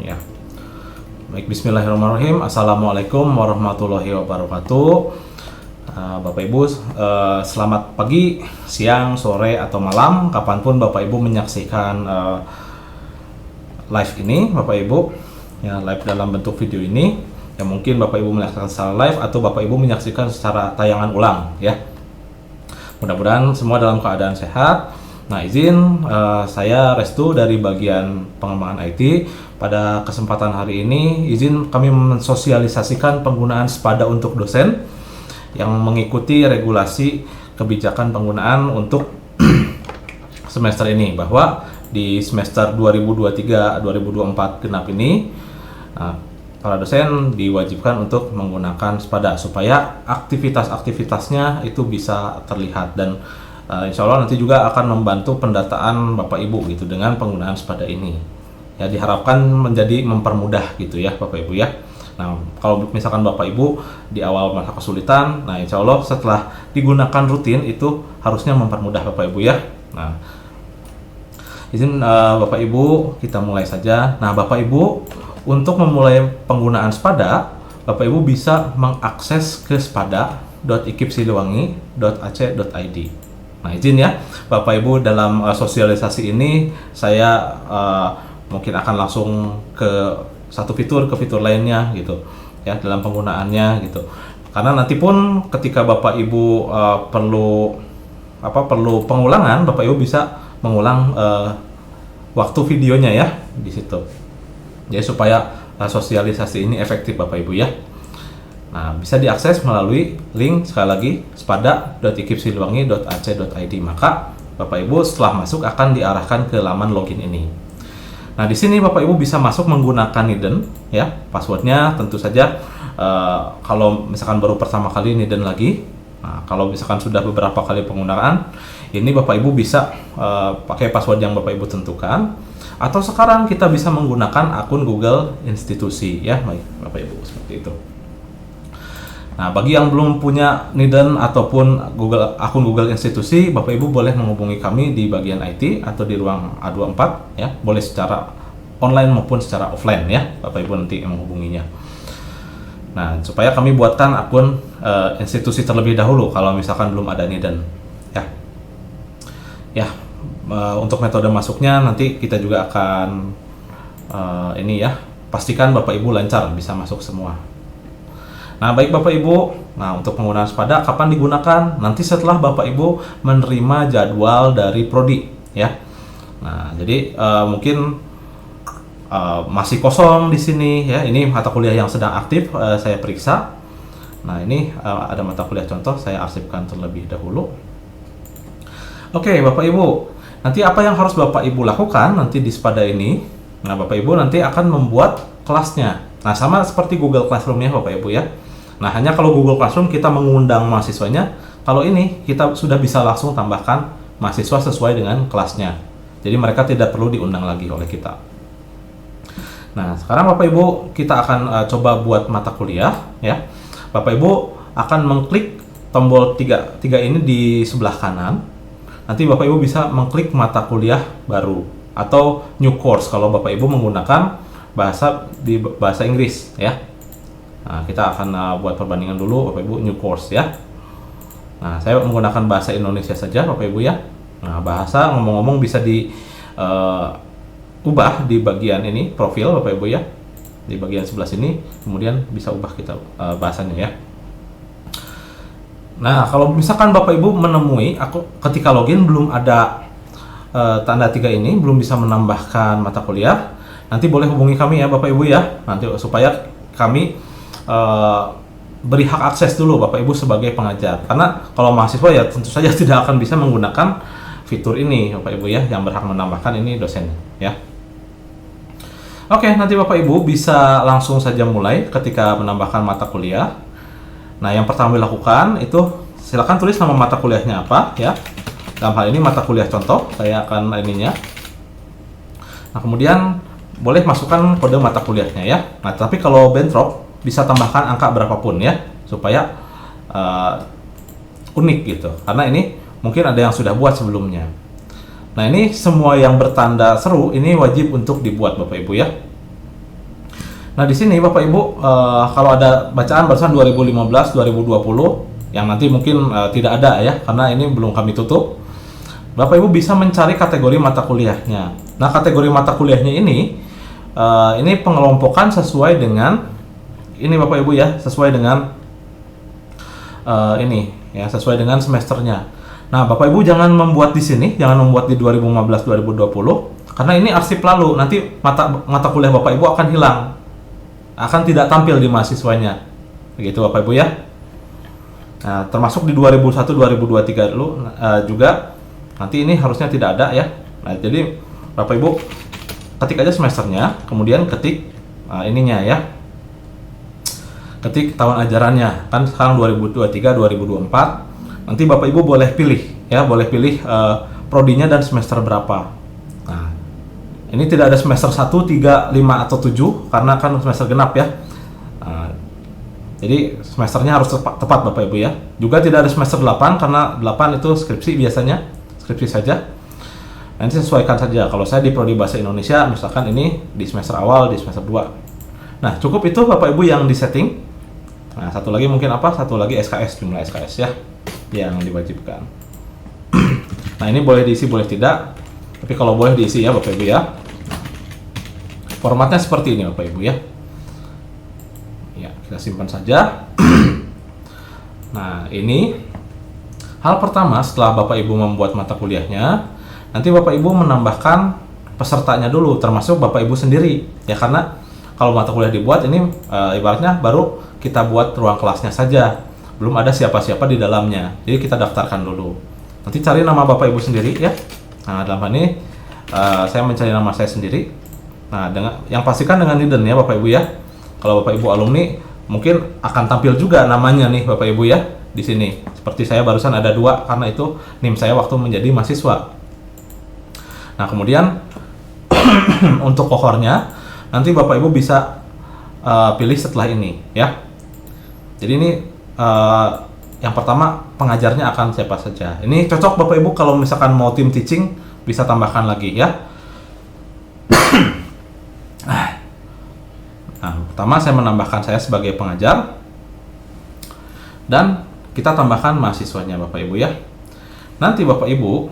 Ya. Baik, bismillahirrahmanirrahim. Assalamualaikum warahmatullahi wabarakatuh. Bapak Ibu, selamat pagi, siang, sore, atau malam, kapanpun Bapak Ibu menyaksikan live ini, Bapak Ibu, ya, live dalam bentuk video ini, ya mungkin Bapak Ibu menyaksikan secara live atau Bapak Ibu menyaksikan secara tayangan ulang, ya. Mudah-mudahan semua dalam keadaan sehat. Nah, izin saya Restu dari bagian pengembangan IT. Pada kesempatan hari ini, izin kami mensosialisasikan penggunaan Spada untuk dosen yang mengikuti regulasi kebijakan penggunaan untuk semester ini, bahwa di semester 2023-2024 genap ini, para dosen diwajibkan untuk menggunakan Spada supaya aktivitas-aktivitasnya itu bisa terlihat, dan insya Allah nanti juga akan membantu pendataan Bapak Ibu gitu dengan penggunaan Spada ini. Ya, diharapkan menjadi mempermudah gitu ya Bapak Ibu ya. Nah, kalau misalkan Bapak Ibu di awal masa kesulitan, nah insya Allah setelah digunakan rutin itu harusnya mempermudah Bapak Ibu ya. Nah, izin Bapak Ibu kita mulai saja. Nah, Bapak Ibu untuk memulai penggunaan Spada, Bapak Ibu bisa mengakses ke spada.ikipsiliwangi.ac.id. Nah, izin ya Bapak Ibu, dalam sosialisasi ini saya mungkin akan langsung ke satu fitur ke fitur lainnya gitu ya dalam penggunaannya gitu. Karena nanti pun ketika Bapak Ibu perlu pengulangan, Bapak Ibu bisa mengulang waktu videonya ya di situ. Jadi supaya sosialisasi ini efektif Bapak Ibu ya. Nah, bisa diakses melalui link sekali lagi spada.ikipsiliwangi.ac.id. Maka Bapak Ibu setelah masuk akan diarahkan ke laman login ini. Nah, di sini Bapak Ibu bisa masuk menggunakan Niden ya. Passwordnya tentu saja kalau misalkan baru pertama kali Niden lagi. Nah, kalau misalkan sudah beberapa kali penggunaan, ini Bapak Ibu bisa pakai password yang Bapak Ibu tentukan. Atau sekarang kita bisa menggunakan akun Google institusi ya, baik Bapak Ibu, seperti itu. Nah, bagi yang belum punya Niden ataupun akun Google institusi, Bapak Ibu boleh menghubungi kami di bagian IT atau di ruang A24 ya, boleh secara online maupun secara offline ya, Bapak Ibu nanti menghubunginya. Nah, supaya kami buatkan akun institusi terlebih dahulu kalau misalkan belum ada Niden ya. Ya, untuk metode masuknya nanti kita juga akan ini ya, pastikan Bapak Ibu lancar bisa masuk semua. Nah, baik Bapak Ibu, nah untuk penggunaan Spada kapan digunakan? Nanti setelah Bapak Ibu menerima jadwal dari Prodi ya. Nah, jadi mungkin masih kosong di sini ya. Ini mata kuliah yang sedang aktif, saya periksa. Nah, ini ada mata kuliah contoh, saya arsipkan terlebih dahulu. Oke, Bapak Ibu, nanti apa yang harus Bapak Ibu lakukan nanti di Spada ini? Nah, Bapak Ibu nanti akan membuat kelasnya. Nah, sama seperti Google Classroom ya Bapak Ibu ya. Nah, hanya kalau Google Classroom kita mengundang mahasiswanya, kalau ini kita sudah bisa langsung tambahkan mahasiswa sesuai dengan kelasnya. Jadi mereka tidak perlu diundang lagi oleh kita. Nah, sekarang Bapak Ibu kita akan coba buat mata kuliah ya. Bapak Ibu akan mengklik tombol tiga ini di sebelah kanan. Nanti Bapak Ibu bisa mengklik mata kuliah baru atau new course kalau Bapak Ibu menggunakan bahasa Inggris ya. Nah, kita akan buat perbandingan dulu Bapak Ibu, new course ya. Nah, saya menggunakan bahasa Indonesia saja Bapak Ibu ya. Nah, bahasa ngomong-ngomong bisa diubah di bagian ini profil Bapak Ibu ya. Di bagian sebelah sini kemudian bisa ubah kita bahasanya ya. Nah, kalau misalkan Bapak Ibu menemui ketika login belum ada tanda 3 ini, belum bisa menambahkan mata kuliah, nanti boleh hubungi kami ya Bapak Ibu ya. Nanti supaya kami beri hak akses dulu Bapak Ibu sebagai pengajar. Karena kalau mahasiswa ya tentu saja tidak akan bisa menggunakan fitur ini Bapak Ibu ya. Yang berhak menambahkan ini dosen ya. Oke, nanti Bapak Ibu bisa langsung saja mulai ketika menambahkan mata kuliah. Nah, yang pertama dilakukan itu silakan tulis nama mata kuliahnya apa ya. Dalam hal ini mata kuliah contoh, saya akan ininya. Nah, kemudian boleh masukkan kode mata kuliahnya ya. Nah, tapi kalau bentrok bisa tambahkan angka berapapun ya, supaya unik gitu. Karena ini mungkin ada yang sudah buat sebelumnya. Nah, ini semua yang bertanda seru ini wajib untuk dibuat Bapak Ibu ya. Nah, di sini Bapak Ibu kalau ada bacaan barusan 2015, 2020 yang nanti mungkin tidak ada ya karena ini belum kami tutup. Bapak Ibu bisa mencari kategori mata kuliahnya. Nah, kategori mata kuliahnya ini pengelompokan sesuai dengan ini Bapak Ibu ya, sesuai dengan ini ya, sesuai dengan semesternya. Nah, Bapak Ibu jangan membuat di sini, jangan membuat di 2015 2020 karena ini arsip lalu. Nanti mata kuliah Bapak Ibu akan hilang. Akan tidak tampil di mahasiswanya. Begitu Bapak Ibu ya. Nah, termasuk di 2001 2023 dulu juga nanti ini harusnya tidak ada ya. Nah, jadi Bapak Ibu ketik aja semesternya, kemudian ketik ininya ya. Ketik tahun ajarannya. Kan sekarang 2023 2024. Nanti Bapak Ibu boleh pilih ya, boleh pilih prodinya dan semester berapa. Nah, ini tidak ada semester 1, 3, 5 atau 7 karena kan semester genap ya. Jadi semesternya harus tepat Bapak Ibu ya. Juga tidak ada semester 8 karena 8 itu skripsi biasanya, skripsi saja. Nanti sesuaikan saja. Kalau saya di prodi bahasa Indonesia misalkan ini di semester awal, di semester 2. Nah, cukup itu Bapak Ibu yang disetting. Nah, satu lagi mungkin apa? Satu lagi SKS, jumlah SKS ya yang diwajibkan. Nah, ini boleh diisi boleh tidak. Tapi kalau boleh diisi ya Bapak Ibu ya. Formatnya seperti ini Bapak Ibu ya. Ya, kita simpan saja. Nah, ini hal pertama setelah Bapak Ibu membuat mata kuliahnya, nanti Bapak Ibu menambahkan pesertanya dulu, termasuk Bapak Ibu sendiri. Ya, karena kalau mata kuliah dibuat ini ibaratnya baru kita buat ruang kelasnya saja, belum ada siapa-siapa di dalamnya. Jadi kita daftarkan dulu. Nanti cari nama Bapak Ibu sendiri ya. Nah, dalam hal ini saya mencari nama saya sendiri. Nah, yang pastikan dengan hidden ya Bapak Ibu ya. Kalau Bapak Ibu alumni mungkin akan tampil juga namanya nih Bapak Ibu ya di sini. Seperti saya barusan ada 2 karena itu NIM saya waktu menjadi mahasiswa. Nah, kemudian untuk kohornya nanti Bapak Ibu bisa pilih setelah ini ya. Jadi ini yang pertama pengajarnya akan siapa saja. Ini cocok Bapak Ibu kalau misalkan mau tim teaching bisa tambahkan lagi ya. Nah, pertama saya menambahkan saya sebagai pengajar dan kita tambahkan mahasiswanya Bapak Ibu ya. Nanti Bapak Ibu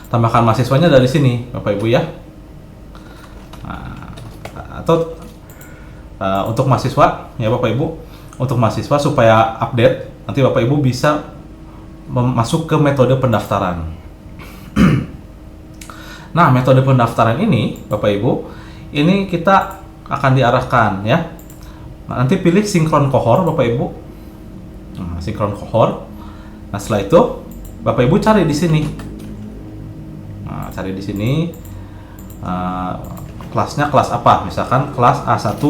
tambahkan mahasiswanya dari sini Bapak Ibu ya. Nah, atau untuk mahasiswa ya Bapak Ibu, untuk mahasiswa supaya update nanti Bapak Ibu bisa masuk ke metode pendaftaran. Nah, metode pendaftaran ini Bapak Ibu, ini kita akan diarahkan ya. Nah, nanti pilih sinkron kohor Bapak Ibu. Nah, sinkron kohor. Nah, setelah itu Bapak Ibu cari di sini. Nah, cari di sini kelasnya kelas apa? Misalkan kelas A1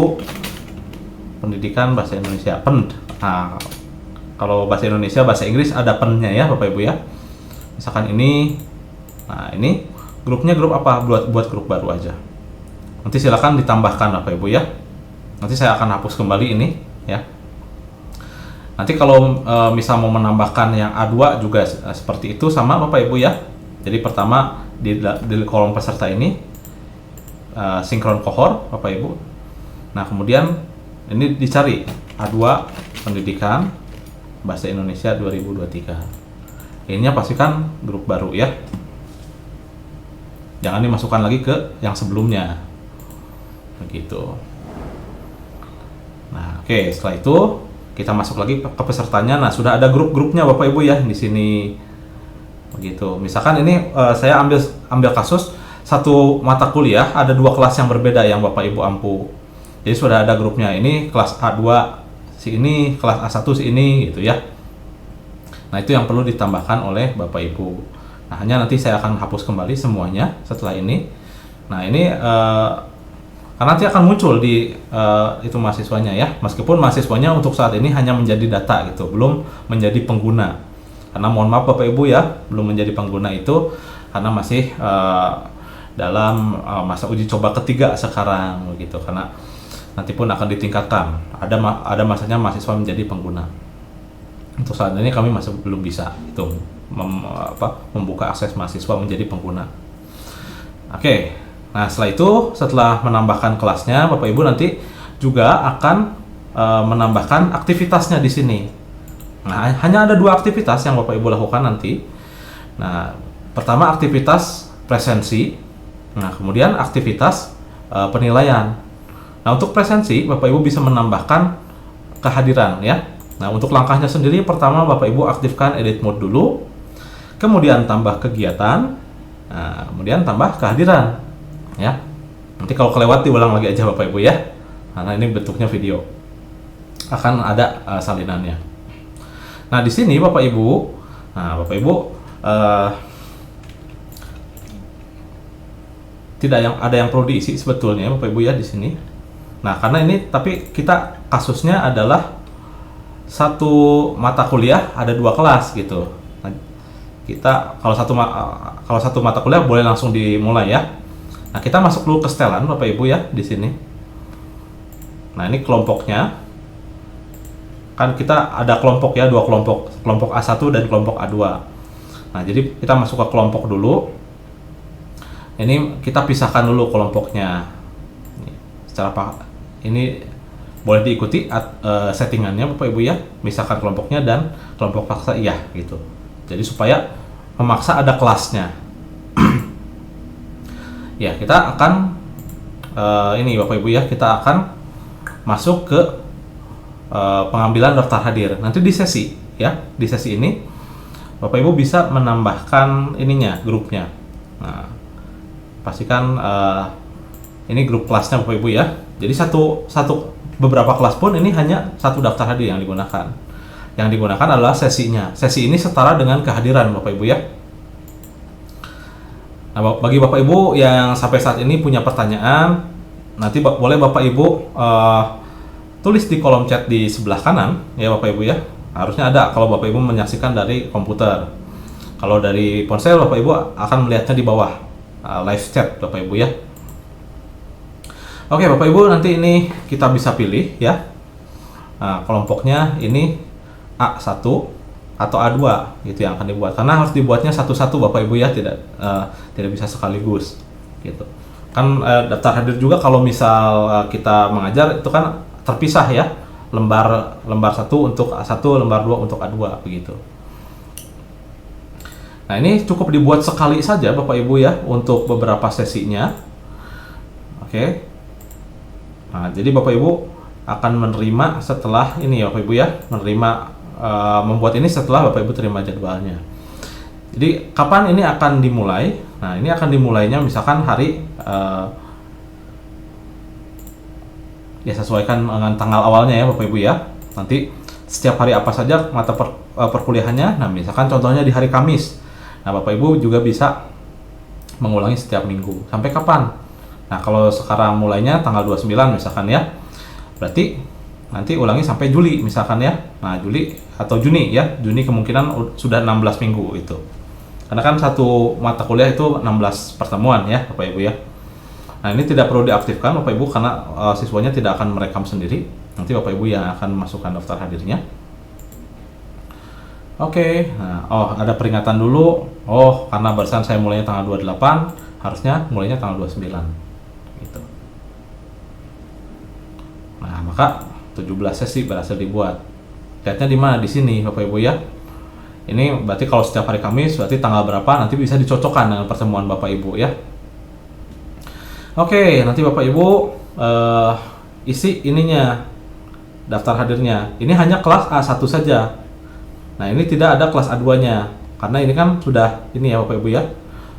Pendidikan Bahasa Indonesia, PEN. Nah, kalau bahasa Indonesia, bahasa Inggris ada PEN-nya ya Bapak Ibu ya. Misalkan ini. Nah, ini grupnya grup apa? Buat grup baru aja. Nanti silakan ditambahkan Bapak Ibu ya. Nanti saya akan hapus kembali ini ya. Nanti kalau misal mau menambahkan yang A2 juga seperti itu sama Bapak Ibu ya. Jadi pertama di kolom peserta ini sinkron kohor Bapak Ibu. Nah, kemudian ini dicari A2 Pendidikan Bahasa Indonesia 2023. Ininya pastikan grup baru ya. Jangan dimasukkan lagi ke yang sebelumnya. Begitu. Nah, oke, setelah itu kita masuk lagi ke pesertanya. Nah, sudah ada grup-grupnya Bapak Ibu ya di sini. Begitu. Misalkan ini saya ambil kasus satu mata kuliah ada 2 kelas yang berbeda yang Bapak Ibu ampu. Jadi sudah ada grupnya. Ini kelas A2 si ini, kelas A1 si ini gitu ya. Nah, itu yang perlu ditambahkan oleh Bapak Ibu. Nah, hanya nanti saya akan hapus kembali semuanya setelah ini. Nah, ini karena nanti akan muncul di itu mahasiswanya ya. Meskipun mahasiswanya untuk saat ini hanya menjadi data gitu, belum menjadi pengguna. Karena mohon maaf Bapak Ibu ya, belum menjadi pengguna itu karena masih dalam masa uji coba ketiga sekarang begitu. Karena nanti pun akan ditingkatkan. Ada masanya mahasiswa menjadi pengguna. Untuk saat ini kami masih belum bisa itu membuka akses mahasiswa menjadi pengguna. Oke. Nah, setelah menambahkan kelasnya, Bapak Ibu nanti juga akan menambahkan aktivitasnya di sini. Nah, hanya ada 2 aktivitas yang Bapak Ibu lakukan nanti. Nah, pertama aktivitas presensi. Nah, kemudian aktivitas penilaian. Nah, untuk presensi, Bapak Ibu bisa menambahkan kehadiran ya. Nah, untuk langkahnya sendiri, pertama Bapak Ibu aktifkan edit mode dulu, kemudian tambah kegiatan, nah, kemudian tambah kehadiran ya. Nanti kalau kelewat diulang lagi aja Bapak Ibu ya, karena ini bentuknya video, akan ada salinannya. Nah, di sini Bapak Ibu, tidak ada yang perlu diisi sebetulnya Bapak Ibu ya di sini. Nah, karena ini tapi kita kasusnya adalah satu mata kuliah ada 2 kelas gitu. Nah, kita kalau satu mata kuliah boleh langsung dimulai ya. Nah, kita masuk dulu ke setelan Bapak Ibu ya di sini. Nah, ini kelompoknya. Kan kita ada kelompok ya, 2 kelompok A1 dan kelompok A2. Nah, jadi kita masuk ke kelompok dulu. Ini kita pisahkan dulu kelompoknya. Ini boleh diikuti settingannya Bapak Ibu ya, misalkan kelompoknya dan kelompok paksa iya gitu. Jadi supaya memaksa ada kelasnya. Ya, kita akan ini Bapak Ibu ya, kita akan masuk ke pengambilan daftar hadir. Nanti di sesi ini Bapak Ibu bisa menambahkan grupnya. Nah, pastikan ini grup kelasnya Bapak Ibu ya. Jadi beberapa kelas pun ini hanya satu daftar hadir yang digunakan. Yang digunakan adalah sesinya. Sesi ini setara dengan kehadiran Bapak Ibu ya. Nah, bagi Bapak Ibu yang sampai saat ini punya pertanyaan, nanti boleh Bapak Ibu tulis di kolom chat di sebelah kanan ya Bapak Ibu ya. Harusnya ada kalau Bapak Ibu menyaksikan dari komputer. Kalau dari ponsel Bapak Ibu akan melihatnya di bawah live chat Bapak Ibu ya. Oke Bapak Ibu, nanti ini kita bisa pilih ya. Nah, kelompoknya ini A1 atau A2 gitu yang akan dibuat. Karena harus dibuatnya satu-satu Bapak Ibu ya, tidak bisa sekaligus gitu. Kan daftar hadir juga kalau misal kita mengajar itu kan terpisah ya. Lembar 1 untuk A1, lembar 2 untuk A2 begitu. Nah, ini cukup dibuat sekali saja Bapak Ibu ya untuk beberapa sesinya. Oke. Nah, jadi Bapak Ibu akan menerima setelah ini ya Bapak Ibu ya, membuat ini setelah Bapak Ibu terima jadwalnya. Jadi kapan ini akan dimulai? Nah, ini akan dimulainya misalkan hari ya sesuaikan dengan tanggal awalnya ya Bapak Ibu ya. Nanti setiap hari apa saja mata perkuliahannya. Nah, misalkan contohnya di hari Kamis. Nah, Bapak Ibu juga bisa mengulangi setiap minggu. Sampai kapan? Nah, kalau sekarang mulainya tanggal 29 misalkan ya, berarti nanti ulangi sampai Juli misalkan ya. Nah, Juli atau Juni ya, Juni kemungkinan sudah 16 minggu itu. Karena kan satu mata kuliah itu 16 pertemuan ya Bapak Ibu ya. Nah, ini tidak perlu diaktifkan Bapak Ibu karena siswanya tidak akan merekam sendiri. Nanti Bapak Ibu yang akan masukkan daftar hadirnya. Oke, nah, ada peringatan dulu. Karena barusan saya mulainya tanggal 28, harusnya mulainya tanggal 29. Gitu. Nah, maka 17 sesi berhasil dibuat. Lihatnya di mana? Di sini Bapak Ibu ya. Ini berarti kalau setiap hari Kamis berarti tanggal berapa nanti bisa dicocokkan dengan pertemuan Bapak Ibu ya. Oke, nanti Bapak Ibu isi ininya daftar hadirnya. Ini hanya kelas A1 saja. Nah, ini tidak ada kelas A2-nya. Karena ini kan sudah ini ya Bapak Ibu ya.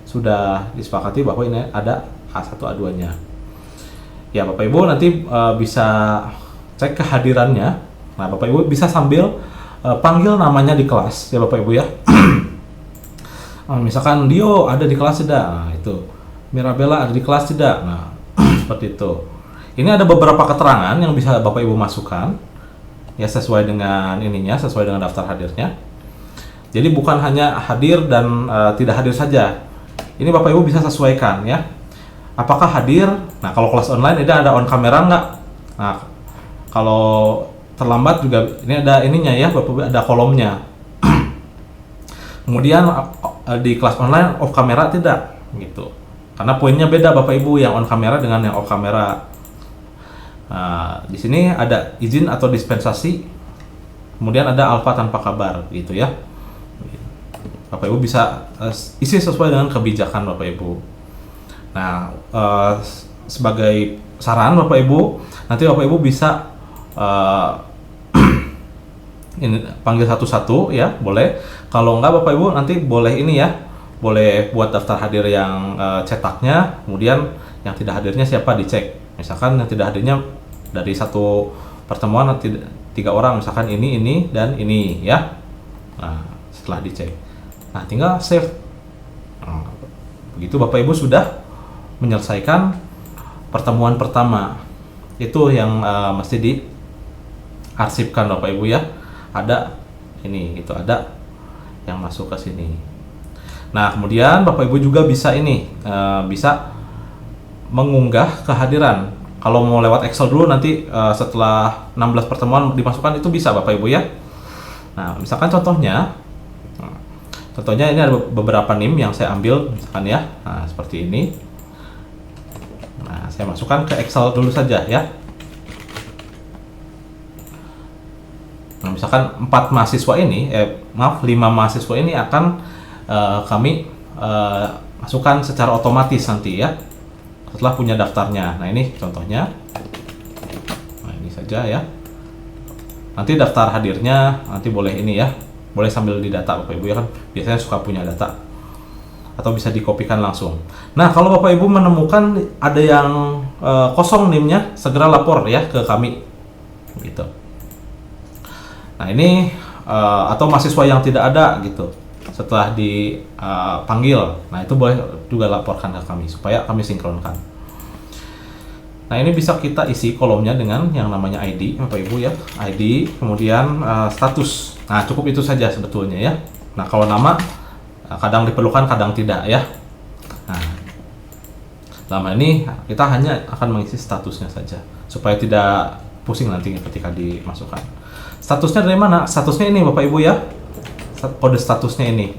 Sudah disepakati bahwa ini ada A1 A2-nya. Ya, Bapak Ibu nanti bisa cek kehadirannya. Nah, Bapak Ibu bisa sambil panggil namanya di kelas ya Bapak Ibu ya. Misalkan Dio ada di kelas tidak? Nah, itu. Mirabella ada di kelas tidak? Nah, seperti itu. Ini ada beberapa keterangan yang bisa Bapak Ibu masukkan ya sesuai dengan ininya, sesuai dengan daftar hadirnya. Jadi bukan hanya hadir dan tidak hadir saja. Ini Bapak Ibu bisa sesuaikan ya. Apakah hadir? Nah, kalau kelas online ini ada on kamera nggak? Nah, kalau terlambat juga ini ada ininya ya, Bapak Ibu ada kolomnya. Kemudian di kelas online off kamera tidak gitu. Karena poinnya beda Bapak Ibu, yang on kamera dengan yang off kamera. Nah, di sini ada izin atau dispensasi, kemudian ada alfa tanpa kabar gitu ya. Bapak Ibu bisa isi sesuai dengan kebijakan Bapak Ibu. Nah, sebagai saran Bapak Ibu, nanti Bapak Ibu bisa ini panggil satu-satu ya, boleh. Kalau enggak Bapak Ibu nanti boleh ini ya, boleh buat daftar hadir yang cetaknya, kemudian yang tidak hadirnya siapa dicek. Misalkan yang tidak hadirnya dari satu pertemuan nanti 3 orang, misalkan ini dan ini ya. Nah, setelah dicek, nah tinggal save. Nah, begitu Bapak Ibu sudah menyelesaikan pertemuan pertama. Itu yang mesti diarsipkan Bapak Ibu ya. Ada ini gitu, ada yang masuk ke sini. Nah, kemudian Bapak Ibu juga bisa ini bisa mengunggah kehadiran. Kalau mau lewat Excel dulu nanti setelah 16 pertemuan dimasukkan itu bisa Bapak Ibu ya. Nah, misalkan contohnya ini ada beberapa NIM yang saya ambil misalkan ya. Nah, seperti ini. Nah, saya masukkan ke Excel dulu saja ya. Nah, misalkan 5 mahasiswa ini akan kami masukkan secara otomatis nanti ya, setelah punya daftarnya. Nah, ini contohnya. Nah, ini saja ya. Nanti daftar hadirnya nanti boleh ini ya, boleh sambil didata Bapak Ibu ya, kan biasanya suka punya data, atau bisa dikopikan langsung. Nah, kalau Bapak Ibu menemukan ada yang kosong NIM-nya, segera lapor ya ke kami gitu. Nah, ini atau mahasiswa yang tidak ada gitu setelah dipanggil, nah itu boleh juga laporkan ke kami supaya kami sinkronkan. Nah, ini bisa kita isi kolomnya dengan yang namanya ID Bapak Ibu ya, ID, kemudian status. Nah, cukup itu saja sebetulnya ya. Nah, kalau nama kadang diperlukan, kadang tidak ya. Nah, lama ini kita hanya akan mengisi statusnya saja supaya tidak pusing nanti ketika dimasukkan. Statusnya dari mana? Statusnya ini Bapak Ibu ya, kode statusnya ini.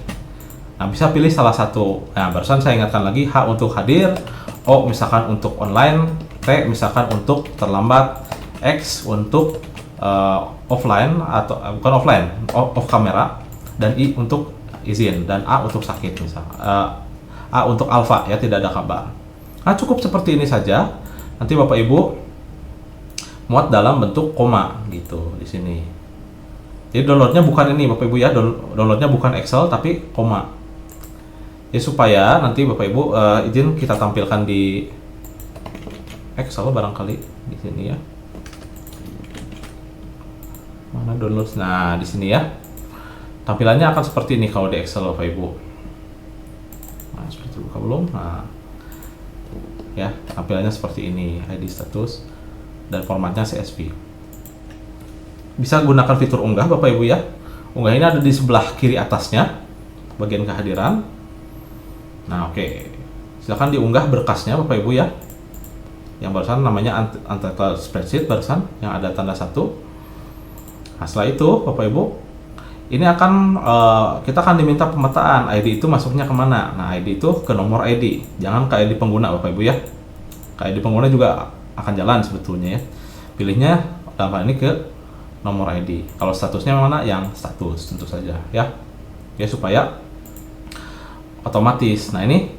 Nah, bisa pilih salah satu. Nah, barusan saya ingatkan lagi, H untuk hadir, O misalkan untuk online, T misalkan untuk terlambat, X untuk offline atau bukan offline, off kamera, dan I untuk izin, dan A untuk sakit misal. A untuk alfa ya, tidak ada kabar. Nah, cukup seperti ini saja. Nanti Bapak Ibu muat dalam bentuk koma gitu di sini. Jadi downloadnya bukan ini Bapak Ibu ya, downloadnya bukan Excel tapi koma. Ya, supaya nanti Bapak Ibu izin kita tampilkan di Excel barangkali di sini ya. Mana download? Nah, di sini ya. Tampilannya akan seperti ini kalau di Excel Bapak Ibu. Nah, seperti buka belum? Nah, ya, tampilannya seperti ini, ID status dan formatnya CSV. Bisa gunakan fitur unggah Bapak Ibu ya. Unggah ini ada di sebelah kiri atasnya, bagian kehadiran. Nah, oke. Silakan diunggah berkasnya Bapak Ibu ya. Yang barusan namanya untitled spreadsheet barusan yang ada tanda 1. Nah, setelah itu Bapak Ibu, ini akan kita akan diminta pemetaan ID itu masuknya kemana. Nah, ID itu ke nomor ID, jangan ke ID pengguna Bapak Ibu ya. Ke ID pengguna juga akan jalan sebetulnya ya. Pilihnya dalam hal ini ke nomor ID. Kalau statusnya mana? Yang status tentu saja ya. Ya, supaya otomatis. Nah, ini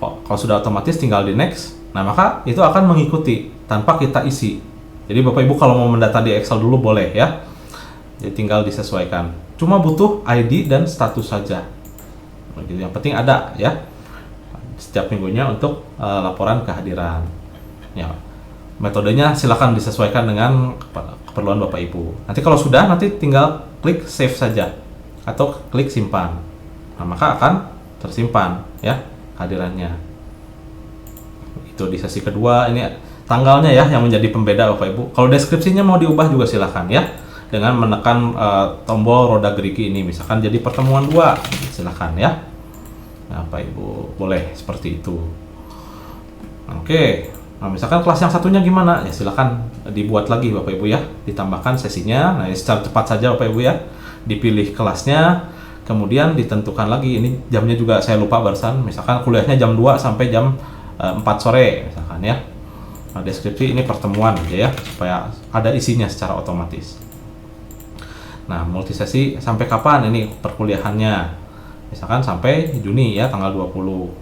kalau sudah otomatis tinggal di next. Nah, maka itu akan mengikuti tanpa kita isi. Jadi Bapak Ibu kalau mau mendata di Excel dulu boleh ya. Jadi tinggal disesuaikan. Cuma butuh ID dan status saja. Begitu, yang penting ada ya. Setiap minggunya untuk laporan kehadiran. Ya. Metodenya silakan disesuaikan dengan keperluan Bapak Ibu. Nanti kalau sudah, nanti tinggal klik save saja atau klik simpan. Nah, maka akan tersimpan ya kehadirannya. Itu di sesi kedua, ini tanggalnya ya yang menjadi pembeda Bapak Ibu. Kalau deskripsinya mau diubah juga silakan ya, dengan menekan tombol roda gerigi ini, misalkan jadi pertemuan 2, silakan ya. Nah, Bapak Ibu boleh seperti itu. Oke. Nah, misalkan kelas yang satunya gimana? Ya, silakan dibuat lagi Bapak Ibu ya, ditambahkan sesinya. Nah, secara cepat saja Bapak Ibu ya, dipilih kelasnya, kemudian ditentukan lagi, ini jamnya juga saya lupa barusan, misalkan kuliahnya jam 2 sampai jam 4 sore misalkan ya. Nah, deskripsi ini pertemuan aja ya, supaya ada isinya secara otomatis. Nah, multisesi sampai kapan ini perkuliahannya? Misalkan sampai Juni ya, tanggal 20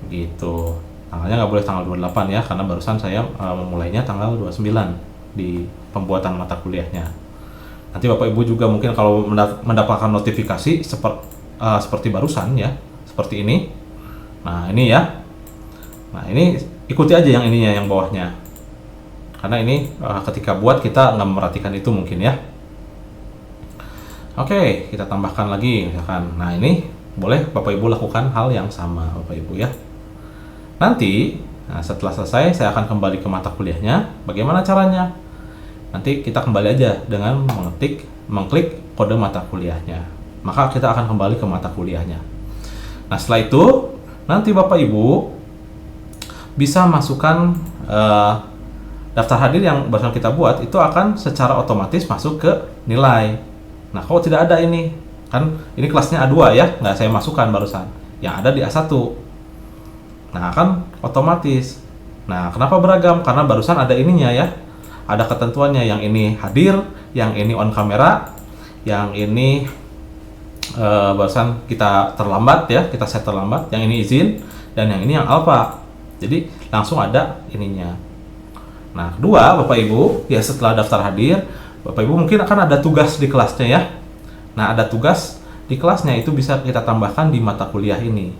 gitu. Tanggalnya nggak boleh tanggal 28 ya, karena barusan saya memulainya tanggal 29 di pembuatan mata kuliahnya. Nanti Bapak Ibu juga mungkin kalau mendapatkan notifikasi seperti barusan ya, seperti ini. Nah, ini ya. Nah, ini ikuti aja yang ininya, yang bawahnya. Karena ini ketika buat kita nggak memperhatikan itu mungkin ya. Oke, kita tambahkan lagi misalkan. Nah, ini boleh Bapak Ibu lakukan hal yang sama Bapak Ibu ya. Nanti setelah selesai saya akan kembali ke mata kuliahnya. Bagaimana caranya? Nanti kita kembali aja dengan mengklik kode mata kuliahnya. Maka kita akan kembali ke mata kuliahnya. Nah, setelah itu nanti Bapak Ibu bisa masukkan daftar hadir yang barusan kita buat, itu akan secara otomatis masuk ke nilai. Nah, kalau tidak ada ini, kan ini kelasnya A2 ya, nggak saya masukkan barusan. Yang ada di A1. Nah, kan otomatis. Nah, kenapa beragam? Karena barusan ada ininya ya. Ada ketentuannya, yang ini hadir, yang ini on kamera, yang ini barusan kita terlambat ya, kita set terlambat, yang ini izin, dan yang ini yang alpha. Jadi langsung ada ininya. Nah, kedua Bapak Ibu, ya setelah daftar hadir, Bapak Ibu mungkin akan ada tugas di kelasnya ya. Nah, ada tugas di kelasnya itu bisa kita tambahkan di mata kuliah ini.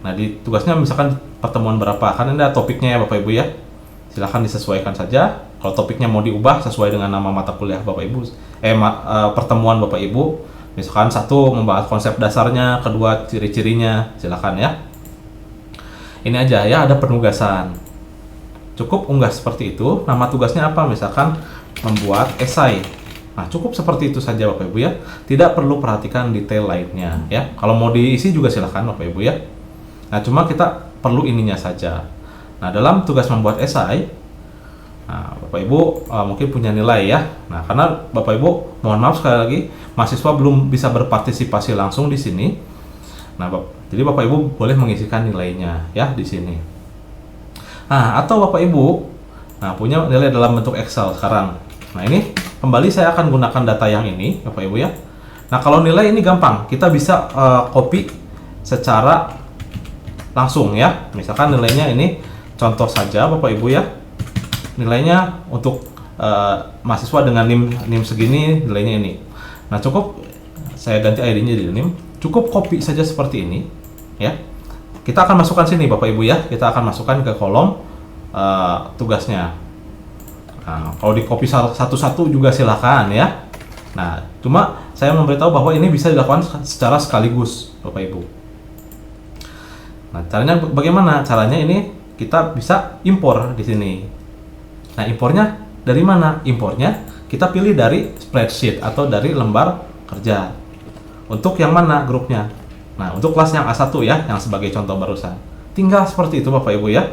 Nah, di tugasnya misalkan pertemuan berapa, kan ada topiknya ya Bapak Ibu ya. Silahkan disesuaikan saja. Kalau topiknya mau diubah sesuai dengan nama mata kuliah Bapak Ibu, pertemuan Bapak Ibu. Misalkan satu membahas konsep dasarnya, kedua ciri-cirinya, silahkan ya. Ini aja ya, ada penugasan. Cukup unggah seperti itu. Nama tugasnya apa? Misalkan membuat esai. Nah, cukup seperti itu saja Bapak Ibu ya. Tidak perlu perhatikan detail lainnya ya. Kalau mau diisi juga silahkan Bapak Ibu ya. Nah, cuma kita perlu ininya saja. Nah, dalam tugas membuat esai, nah, Bapak Ibu mungkin punya nilai ya. Nah, karena Bapak Ibu, mohon maaf sekali lagi, mahasiswa belum bisa berpartisipasi langsung di sini. Nah, jadi Bapak Ibu boleh mengisikan nilainya ya di sini. Nah, atau Bapak Ibu punya nilai dalam bentuk Excel sekarang. Nah, ini kembali saya akan gunakan data yang ini Bapak Ibu ya. Nah, kalau nilai ini gampang, kita bisa copy secara langsung ya. Misalkan nilainya ini, contoh saja Bapak Ibu ya, nilainya untuk mahasiswa dengan NIM segini, nilainya ini. Nah, cukup saya ganti ID-nya jadi NIM, cukup copy saja seperti ini ya. Kita akan masukkan sini Bapak Ibu ya, kita akan masukkan ke kolom tugasnya. Nah, kalau di copy satu-satu juga silakan ya. Nah, cuma saya memberitahu bahwa ini bisa dilakukan secara sekaligus Bapak Ibu. Nah, caranya bagaimana? Caranya ini kita bisa impor di sini. Nah, impornya dari mana? Impornya kita pilih dari spreadsheet atau dari lembar kerja. Untuk yang mana grupnya? Nah, untuk kelas yang A1 ya, yang sebagai contoh barusan. Tinggal seperti itu Bapak Ibu ya.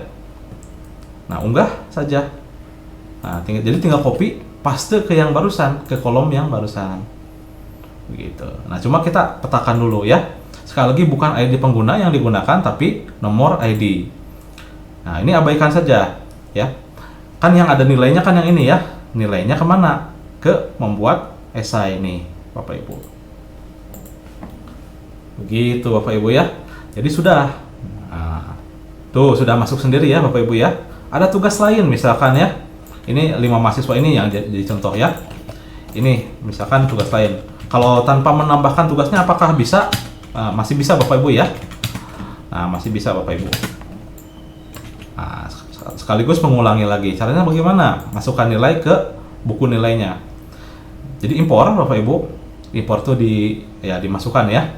Nah, unggah saja. Nah, jadi tinggal copy, paste ke yang barusan, ke kolom yang barusan. Begitu. Nah, cuma kita petakan dulu ya. Sekali lagi bukan ID pengguna yang digunakan, tapi nomor ID. Nah, ini abaikan saja ya. Kan yang ada nilainya kan yang ini ya. Nilainya kemana? Ke membuat esai ini Bapak Ibu. Begitu Bapak Ibu ya. Jadi sudah. Nah, tuh sudah masuk sendiri ya Bapak Ibu ya. Ada tugas lain misalkan ya. Ini 5 mahasiswa ini yang jadi contoh ya. Ini misalkan tugas lain. Kalau tanpa menambahkan tugasnya apakah bisa? Masih bisa Bapak Ibu ya. Nah, masih bisa Bapak Ibu. Nah, sekaligus mengulangi lagi. Caranya bagaimana? Masukkan nilai ke buku nilainya. Jadi impor Bapak Ibu. Impor tuh dimasukkan ya.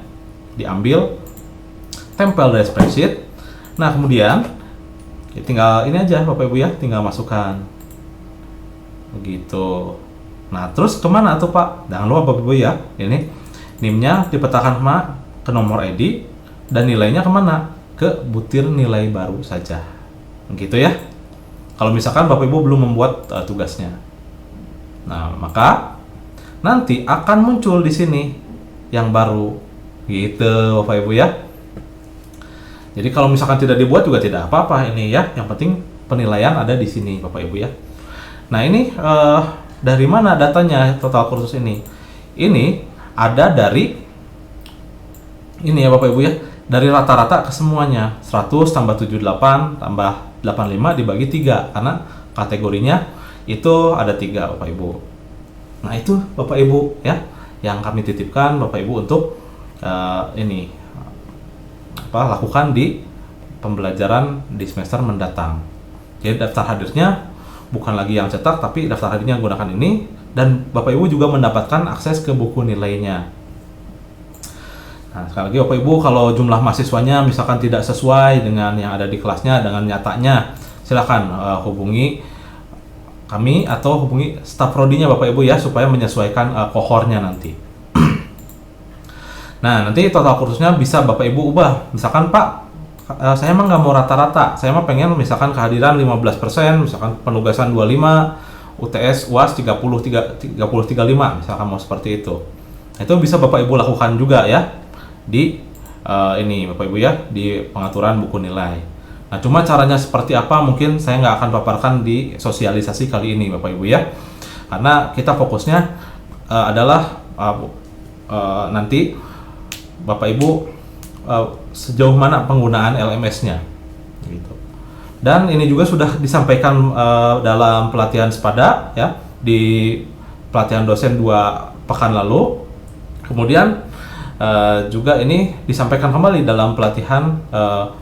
Diambil, tempel dari spreadsheet. Nah, kemudian ya tinggal ini aja Bapak Ibu ya, tinggal masukkan. Begitu. Nah, terus kemana tuh Pak? Jangan lupa Bapak Ibu ya, ini NIM-nya dipetakan ke nomor ID dan nilainya kemana? Ke butir nilai baru saja. Begitu ya. Kalau misalkan Bapak Ibu belum membuat tugasnya. Nah, maka nanti akan muncul di sini yang baru gitu Bapak Ibu ya. Jadi kalau misalkan tidak dibuat juga tidak apa-apa ini ya, yang penting penilaian ada di sini Bapak Ibu ya. Nah ini dari mana datanya total kursus ini? Ini ada dari ini ya Bapak Ibu ya, dari rata-rata ke semuanya 100 tambah 78 tambah 85 dibagi 3 karena kategorinya itu ada 3 Bapak Ibu. Nah itu Bapak Ibu ya yang kami titipkan Bapak Ibu untuk lakukan di pembelajaran di semester mendatang. Jadi daftar hadirnya bukan lagi yang cetak, tapi daftar hadirnya gunakan ini, dan Bapak Ibu juga mendapatkan akses ke buku nilainya. Nah, sekali lagi Bapak Ibu, kalau jumlah mahasiswanya misalkan tidak sesuai dengan yang ada di kelasnya, dengan nyatanya, silakan hubungi kami atau hubungi staf prodinya Bapak Ibu ya, supaya menyesuaikan kohornya nanti. Nah, nanti total kursusnya bisa Bapak Ibu ubah. Misalkan Pak, saya emang nggak mau rata-rata, saya mah pengen misalkan kehadiran 15%, misalkan penugasan 25, UTS UAS 35, misalkan mau seperti itu. Itu bisa Bapak Ibu lakukan juga ya di ini Bapak Ibu ya, di pengaturan buku nilai. Nah, cuma caranya seperti apa mungkin saya nggak akan paparkan di sosialisasi kali ini Bapak Ibu ya, karena kita fokusnya adalah nanti Bapak Ibu sejauh mana penggunaan LMS-nya gitu. Dan ini juga sudah disampaikan dalam pelatihan Sepada ya, di pelatihan dosen 2 pekan lalu. Kemudian juga ini disampaikan kembali dalam pelatihan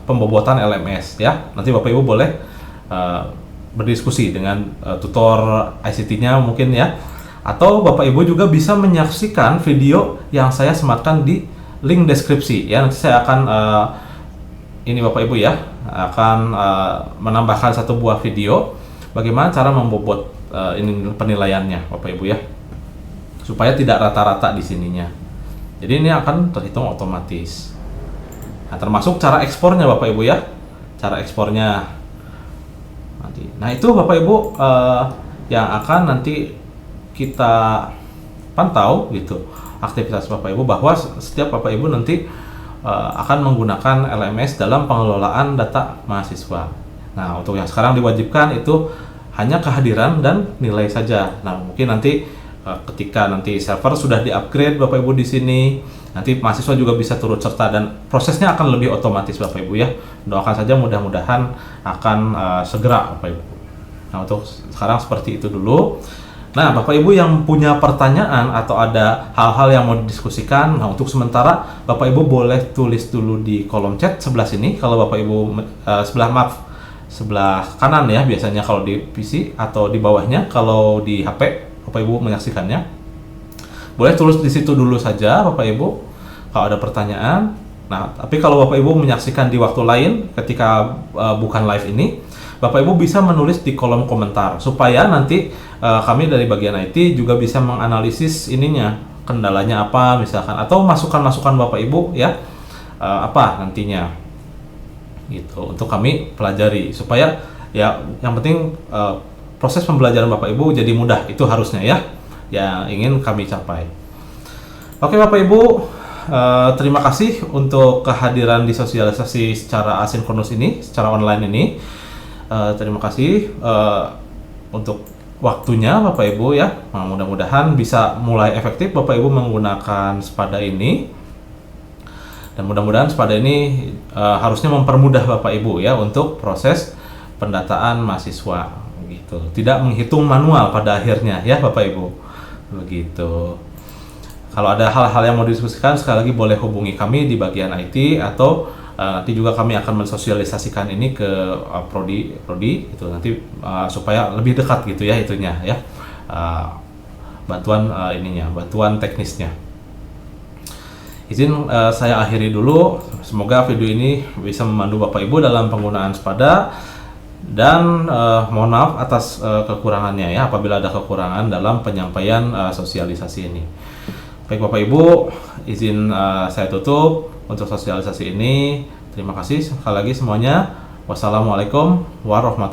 pembobotan LMS ya. Nanti Bapak Ibu boleh berdiskusi dengan tutor ICT-nya mungkin ya. Atau Bapak Ibu juga bisa menyaksikan video yang saya sematkan di link deskripsi ya. Nanti saya akan ini Bapak Ibu ya akan menambahkan 1 buah video bagaimana cara membobot ini penilaiannya Bapak Ibu ya, supaya tidak rata-rata di sininya. Jadi ini akan terhitung otomatis. Nah, termasuk cara ekspornya Bapak Ibu ya, cara ekspornya nanti. Nah itu Bapak Ibu yang akan nanti kita pantau gitu aktivitas Bapak Ibu, bahwa setiap Bapak Ibu nanti akan menggunakan LMS dalam pengelolaan data mahasiswa. Nah, untuk yang sekarang diwajibkan itu hanya kehadiran dan nilai saja. Nah, mungkin nanti ketika nanti server sudah di-upgrade Bapak Ibu di sini, nanti mahasiswa juga bisa turut serta dan prosesnya akan lebih otomatis Bapak Ibu ya. Doakan saja mudah-mudahan akan segera Bapak Ibu. Nah, untuk sekarang seperti itu dulu. Nah, Bapak Ibu yang punya pertanyaan atau ada hal-hal yang mau didiskusikan, nah untuk sementara Bapak Ibu boleh tulis dulu di kolom chat sebelah sini. Kalau Bapak Ibu sebelah kanan ya biasanya kalau di PC, atau di bawahnya kalau di HP Bapak Ibu menyaksikannya. Boleh tulis di situ dulu saja Bapak Ibu kalau ada pertanyaan. Nah, tapi kalau Bapak Ibu menyaksikan di waktu lain ketika bukan live ini, Bapak Ibu bisa menulis di kolom komentar supaya nanti kami dari bagian IT juga bisa menganalisis ininya, kendalanya apa misalkan, atau masukan-masukan Bapak Ibu ya apa nantinya gitu untuk kami pelajari, supaya ya yang penting proses pembelajaran Bapak Ibu jadi mudah, itu harusnya ya yang ingin kami capai. Oke Bapak Ibu, terima kasih untuk kehadiran di sosialisasi secara asinkronus ini, secara online ini. Terima kasih untuk waktunya Bapak Ibu ya. Nah, mudah-mudahan bisa mulai efektif Bapak Ibu menggunakan Sepada ini, dan mudah-mudahan Sepada ini harusnya mempermudah Bapak Ibu ya untuk proses pendataan mahasiswa gitu. Tidak menghitung manual pada akhirnya ya Bapak Ibu. Begitu. Kalau ada hal-hal yang mau didiskusikan, sekali lagi boleh hubungi kami di bagian IT, atau nanti juga kami akan mensosialisasikan ini ke prodi itu nanti supaya lebih dekat gitu ya itunya ya, bantuan bantuan teknisnya. Izin saya akhiri dulu. Semoga video ini bisa membantu Bapak Ibu dalam penggunaan Sepada, dan mohon maaf atas kekurangannya ya apabila ada kekurangan dalam penyampaian sosialisasi ini. Baik Bapak Ibu, izin saya tutup untuk sosialisasi ini. Terima kasih sekali lagi semuanya. Wassalamualaikum warahmatullahi wabarakatuh.